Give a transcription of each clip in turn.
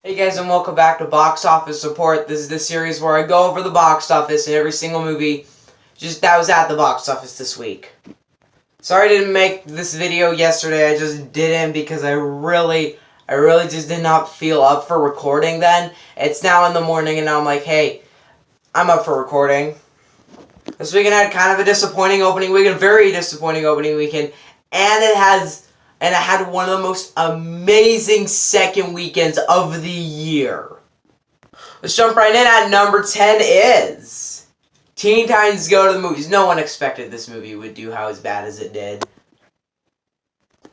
Hey guys, and welcome back to Box Office Report. This is the series where I go over the box office and every single movie that was at the box office this week. Sorry I didn't make this video yesterday. I just didn't because I really just did not feel up for recording then. It's now in the morning and now I'm like, hey, I'm up for recording. This weekend had kind of a disappointing opening weekend, very disappointing opening weekend, and it had one of the most amazing second weekends of the year. Let's jump right in. At number 10 is Teen Titans Go to the Movies. No one expected this movie would do as bad as it did.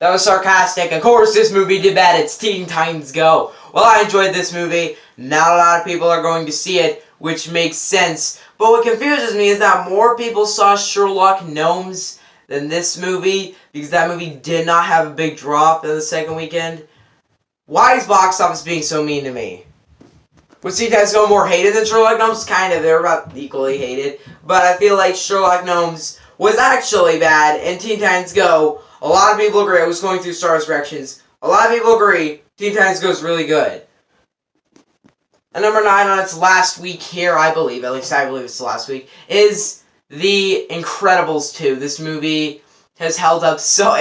That was sarcastic. Of course this movie did bad. It's Teen Titans Go. Well, I enjoyed this movie. Not a lot of people are going to see it, which makes sense. But what confuses me is that more people saw Sherlock Gnomes than this movie, because that movie did not have a big drop in the second weekend. Why is box office being so mean to me? Was Teen Titans Go more hated than Sherlock Gnomes? Kind of, they're about equally hated. But I feel like Sherlock Gnomes was actually bad, and Teen Titans Go, a lot of people agree. I was going through Star Wars reactions. A lot of people agree Teen Titans Go is really good. And number 9 on its last week here, I believe, at least I believe it's the last week, is The Incredibles 2. This movie has held up so...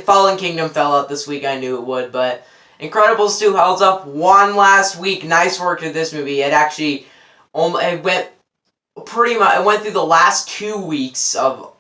Fallen Kingdom fell out this week, I knew it would, but Incredibles 2 held up one last week. Nice work to this movie. It actually... It went through the last 2 weeks of...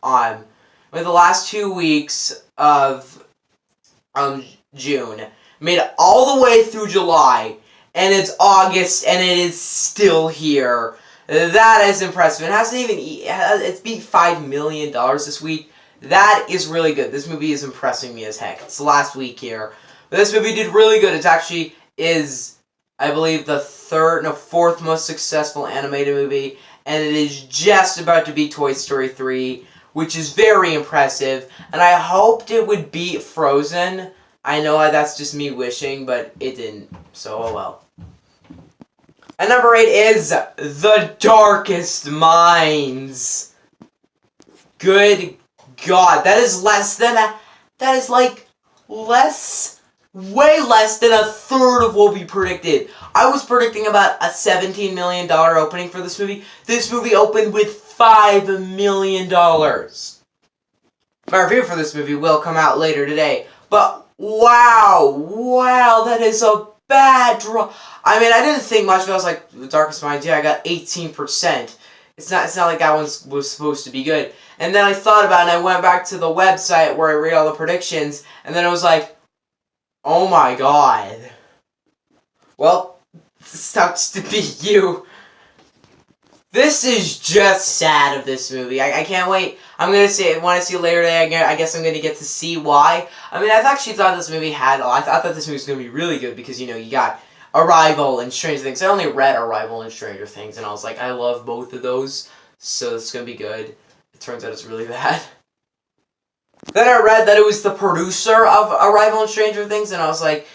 June. Made it all the way through July, and it's August, and it is still here. That is impressive. It hasn't even... It's beat $5 million this week. That is really good. This movie is impressing me as heck. It's the last week here. But this movie did really good. It actually is, I believe, the fourth most successful animated movie. And it is just about to beat Toy Story 3, which is very impressive. And I hoped it would beat Frozen. I know that's just me wishing, but it didn't. So, oh well. And number 8 is The Darkest Minds. Good God, that is way less than a third of what we predicted. I was predicting about a $17 million opening for this movie. This movie opened with $5 million. My review for this movie will come out later today, but wow, that is a bad draw. I mean, I didn't think much of it. I was like, The Darkest Minds, yeah, I got 18%. It's not like that one was supposed to be good. And then I thought about it, and I went back to the website where I read all the predictions, and then I was like, oh my god. Well, this sucks to be you. This is just sad of this movie. I can't wait. I want to see it later today. I guess I'm going to get to see why. I mean, I've actually thought this movie I thought this movie was going to be really good because, you know, you got Arrival and Stranger Things. I only read Arrival and Stranger Things, and I was like, I love both of those, so it's going to be good. It turns out it's really bad. Then I read that it was the producer of Arrival and Stranger Things, and I was like,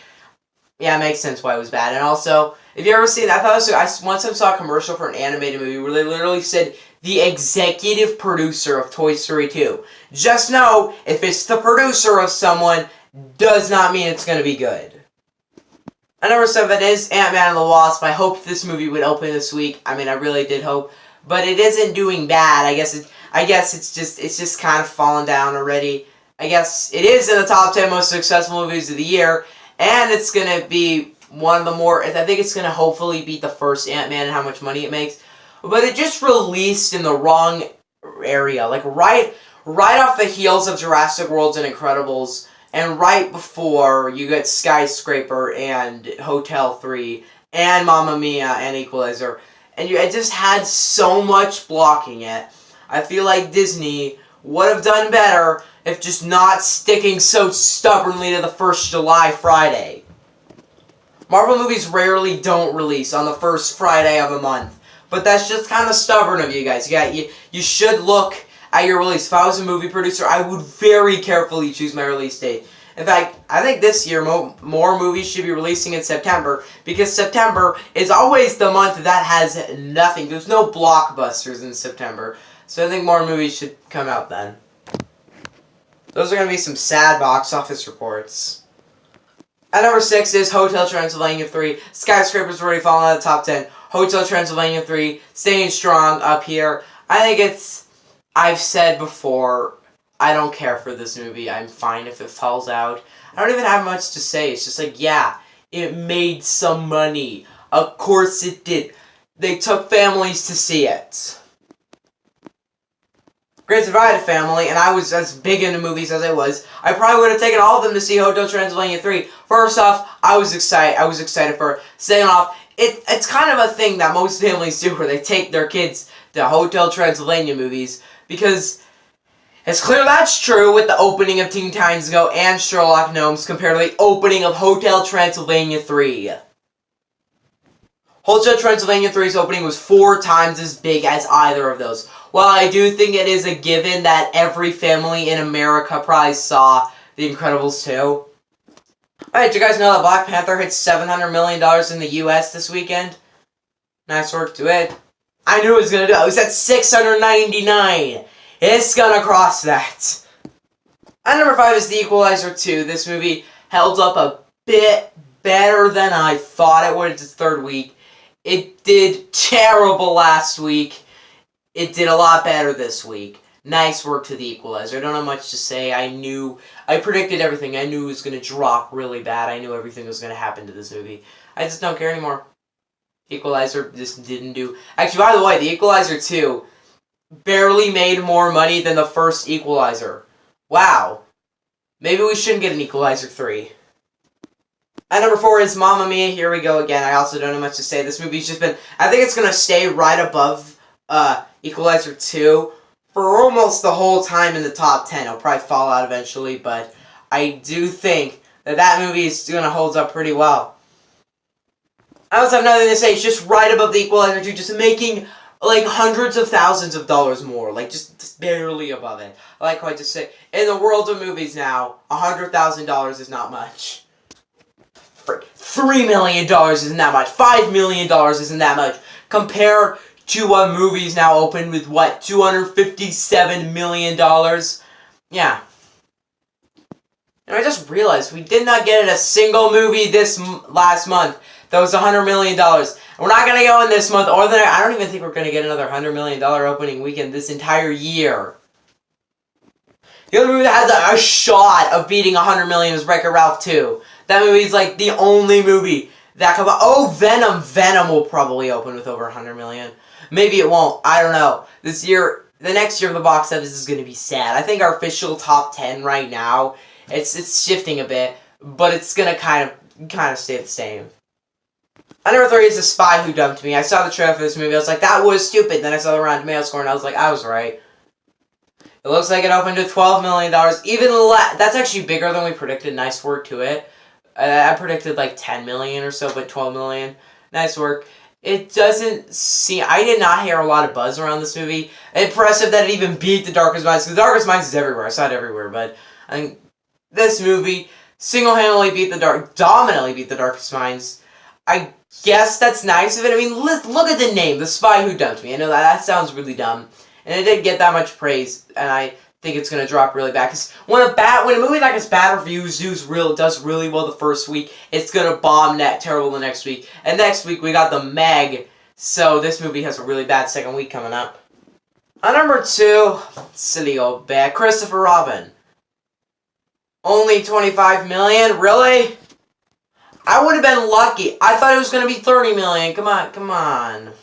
yeah, it makes sense why it was bad. And also, if you ever seen that, I once saw a commercial for an animated movie where they literally said, the executive producer of Toy Story 2. Just know, if it's the producer of someone, does not mean it's going to be good. And number 7 is Ant-Man and the Wasp. I hoped this movie would open this week. I mean, I really did hope. But it isn't doing bad. I guess it's just kind of fallen down already. I guess it is in the top 10 most successful movies of the year. And it's going to be one of the more... I think it's going to hopefully beat the first Ant-Man and how much money it makes. But it just released in the wrong area. Like, right off the heels of Jurassic World and Incredibles. And right before you get Skyscraper and Hotel 3 and Mamma Mia and Equalizer. And it just had so much blocking it. I feel like Disney would have done better if just not sticking so stubbornly to the first July Friday. Marvel movies rarely don't release on the first Friday of a month. But that's just kind of stubborn of you guys. You should look at your release. If I was a movie producer, I would very carefully choose my release date. In fact, I think this year more movies should be releasing in September, because September is always the month that has nothing. There's no blockbusters in September. So I think more movies should come out then. Those are going to be some sad box office reports. At number 6 is Hotel Transylvania 3. Skyscraper's already fallen out of the top 10. Hotel Transylvania 3 staying strong up here. I think it's... I've said before, I don't care for this movie. I'm fine if it falls out. I don't even have much to say. It's just like, yeah, it made some money. Of course it did. They took families to see it. Granted, if I had a family, and I was as big into movies as I was, I probably would have taken all of them to see Hotel Transylvania 3. First off, I was excited for it. Second off, it's kind of a thing that most families do where they take their kids to Hotel Transylvania movies, because it's clear that's true with the opening of Teen Titans Go and Sherlock Gnomes compared to the opening of Hotel Transylvania 3. Hotel Transylvania 3's opening was 4 times as big as either of those. While I do think it is a given that every family in America probably saw The Incredibles 2. Alright, did you guys know that Black Panther hit $700 million in the US this weekend? Nice work to it. I knew it was going to do it. It was at 699. It's going to cross that. At number 5 is The Equalizer 2. This movie held up a bit better than I thought it would its 3rd week. It did terrible last week. It did a lot better this week. Nice work to The Equalizer. I don't have much to say. I predicted everything. I knew it was going to drop really bad. I knew everything was going to happen to this movie. I just don't care anymore. Equalizer just didn't do... Actually, by the way, The Equalizer 2 barely made more money than the first Equalizer. Wow. Maybe we shouldn't get an Equalizer 3. At number 4 is Mamma Mia, Here We Go Again. I also don't have much to say. This movie's just been... I think it's going to stay right above Equalizer 2 for almost the whole time in the top 10. It'll probably fall out eventually, but I do think that movie is going to hold up pretty well. I also have nothing to say. It's just right above the Equalizer 2, just making like hundreds of thousands of dollars more. Like, just barely above it. I like how I just say, in the world of movies now, $100,000 is not much. $3 million isn't that much. $5 million isn't that much. Compared to what movies now open with, what, $257 million? Yeah. And I just realized we did not get a single movie this last month that was $100 million. And we're not going to go in this month, or I don't even think we're going to get another $100 million opening weekend this entire year. The only movie that has a shot of beating $100 million is Wreck-It Ralph 2. That movie's like the only movie that comes out. Oh, Venom. Venom will probably open with over $100 million. Maybe it won't. I don't know. This year, the next year, the box office is going to be sad. I think our official top 10 right now, it's shifting a bit, but it's going to kind of stay the same. At number 3 is The Spy Who Dumped Me. I saw the trailer for this movie. I was like, that was stupid. Then I saw the Rotten Tomatoes score, and I was like, I was right. It looks like it opened to $12 million. Even less. That's actually bigger than we predicted. Nice work to it. I predicted like 10 million or so, but 12 million. Nice work. It doesn't seem... I did not hear a lot of buzz around this movie. Impressive that it even beat The Darkest Minds. The Darkest Minds is everywhere. I saw it everywhere, but I think this movie single-handedly dominantly beat The Darkest Minds. I guess that's nice of it. I mean, look at the name, The Spy Who Dumped Me. I know that sounds really dumb, and it didn't get that much praise, and I think it's going to drop really bad. Because when a movie that gets bad reviews does really well the first week, it's going to bomb terrible the next week. And next week we got The Meg, so this movie has a really bad second week coming up. On number 2, silly old bad, Christopher Robin. Only 25 million? Really? I would have been lucky. I thought it was going to be 30 million. Come on.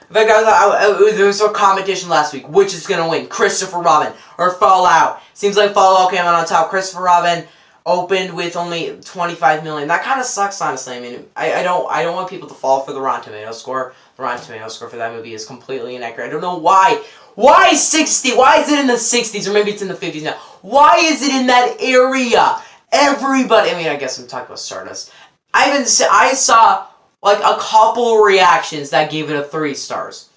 In fact, there was a competition last week. Which is going to win? Christopher Robin or Fallout? Seems like Fallout came out on top. Christopher Robin opened with only 25 million. That kind of sucks, honestly. I mean, I don't want people to fall for the Rotten Tomatoes score. The Rotten Tomatoes score for that movie is completely inaccurate. I don't know why. Why 60? Why is it in the 60s? Or maybe it's in the 50s now. Why is it in that area? Everybody... I mean, I guess I'm talking about Stardust. I saw like a couple reactions that gave it a 3 stars.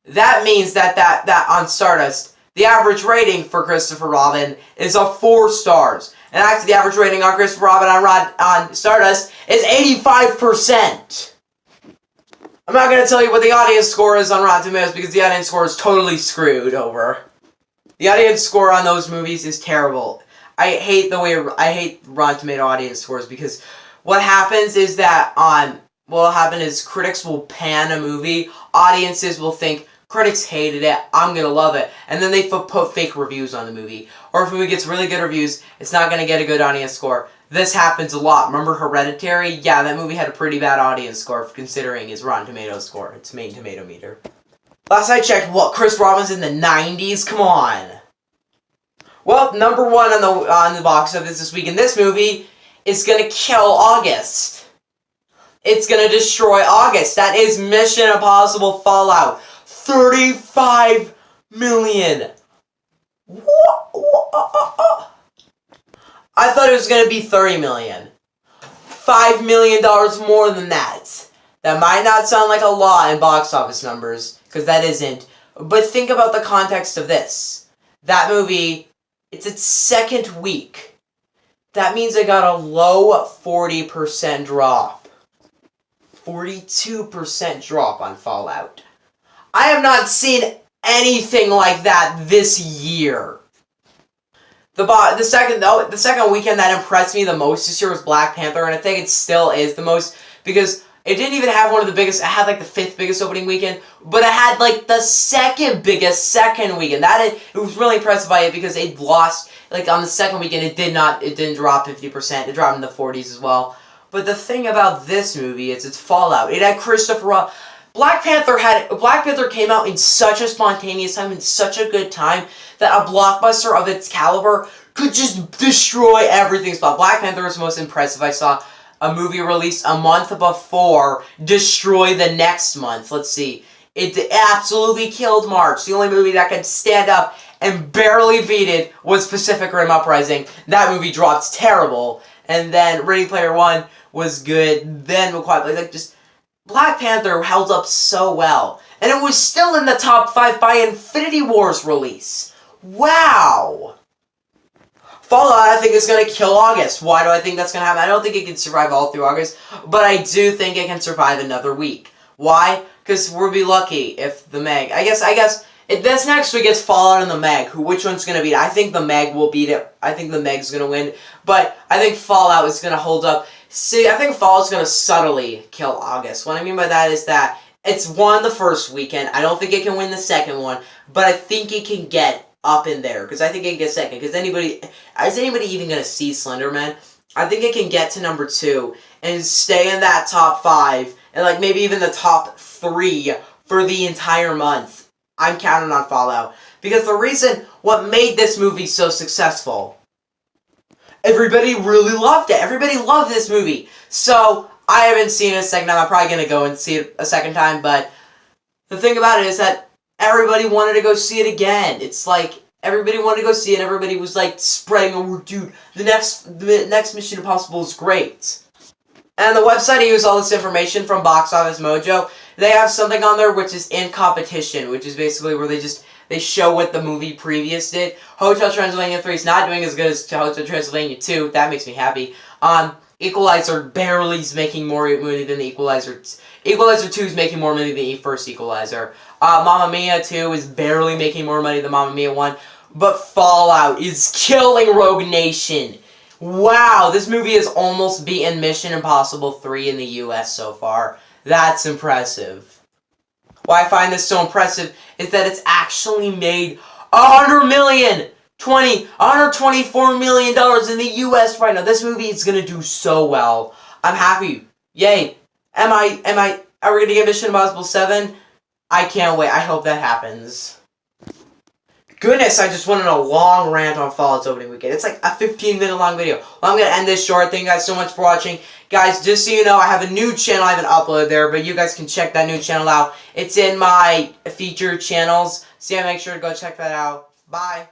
That means that on Stardust, the average rating for Christopher Robin is a 4 stars. And actually, the average rating on Christopher Robin on Stardust is 85%. I'm not going to tell you what the audience score is on Rotten Tomatoes because the audience score is totally screwed over. The audience score on those movies is terrible. I hate Rotten Tomato audience scores, because what happens is that what'll happen is critics will pan a movie, audiences will think, critics hated it, I'm gonna love it, and then they put fake reviews on the movie. Or if a movie gets really good reviews, it's not gonna get a good audience score. This happens a lot. Remember Hereditary? Yeah, that movie had a pretty bad audience score considering its Rotten Tomatoes score, its main tomato meter. Last I checked, what, Chris Robbins in the 90s? Come on. Well, number one on the box office this week, and this movie is gonna kill August. It's gonna destroy August. That is Mission Impossible Fallout. 35 million. I thought it was gonna be 30 million. $5 million more than that. That might not sound like a lot in box office numbers, because that isn't. But think about the context of this. That movie, it's its second week. That means it got a low 40% drop. 42% drop on Fallout. I have not seen anything like that this year. The second weekend that impressed me the most this year was Black Panther, and I think it still is the most, because it didn't even have one of the biggest. It had like the 5th biggest opening weekend, but it had like the 2nd biggest second weekend. It was really impressed by it, because it lost like on the second weekend. It didn't drop 50%. It dropped in the 40s as well. But the thing about this movie is it's Fallout. It had Christopher Robin. Black Panther came out in such a spontaneous time, in such a good time, that a blockbuster of its caliber could just destroy everything. Black Panther was the most impressive. I saw a movie released a month before destroy the next month. Let's see. It absolutely killed March. The only movie that could stand up and barely beat it was Pacific Rim Uprising. That movie dropped terrible. And then Ready Player One was good. Then Black Panther held up so well. And it was still in the top 5 by Infinity War's release. Wow! Fallout, I think, is going to kill August. Why do I think that's going to happen? I don't think it can survive all through August, but I do think it can survive another week. Why? Because we'll be lucky if the Meg... I guess if this next week it's Fallout and the Meg. Which one's going to beat it? I think the Meg will beat it. I think the Meg's going to win. But I think Fallout is going to hold up. See, I think Fallout's going to subtly kill August. What I mean by that is that it's won the first weekend. I don't think it can win the second one, but I think it can get up in there, because I think it can get second. Because is anybody even going to see Slenderman? I think it can get to number 2 and stay in that top 5 and like maybe even the top 3 for the entire month. I'm counting on Fallout, because what made this movie so successful, everybody really loved it. Everybody loved this movie. So I haven't seen it a second time. I'm probably going to go and see it a second time, but the thing about it is that everybody wanted to go see it again. It's like everybody wanted to go see it. Everybody was like spreading over, dude, the next Mission Impossible is great. And the website I use all this information from Box Office Mojo. They have something on there which is in competition, which is basically where they show what the movie previous did. Hotel Transylvania 3 is not doing as good as Hotel Transylvania 2. That makes me happy. Equalizer barely is making more money than the Equalizer. Equalizer 2 is making more money than the first Equalizer. Mamma Mia 2 is barely making more money than Mamma Mia 1. But Fallout is killing Rogue Nation. Wow, this movie has almost beaten Mission Impossible 3 in the US so far. That's impressive. Why I find this so impressive is that it's actually made $124 million in the US right now. This movie is gonna do so well. I'm happy. Yay. Are we gonna get Mission Impossible 7? I can't wait. I hope that happens. Goodness, I just went on a long rant on Fallout's opening weekend. It's like a 15-minute long video. Well, I'm going to end this short. Thank you guys so much for watching. Guys, just so you know, I have a new channel I haven't uploaded there, but you guys can check that new channel out. It's in my featured channels, so yeah, make sure to go check that out. Bye.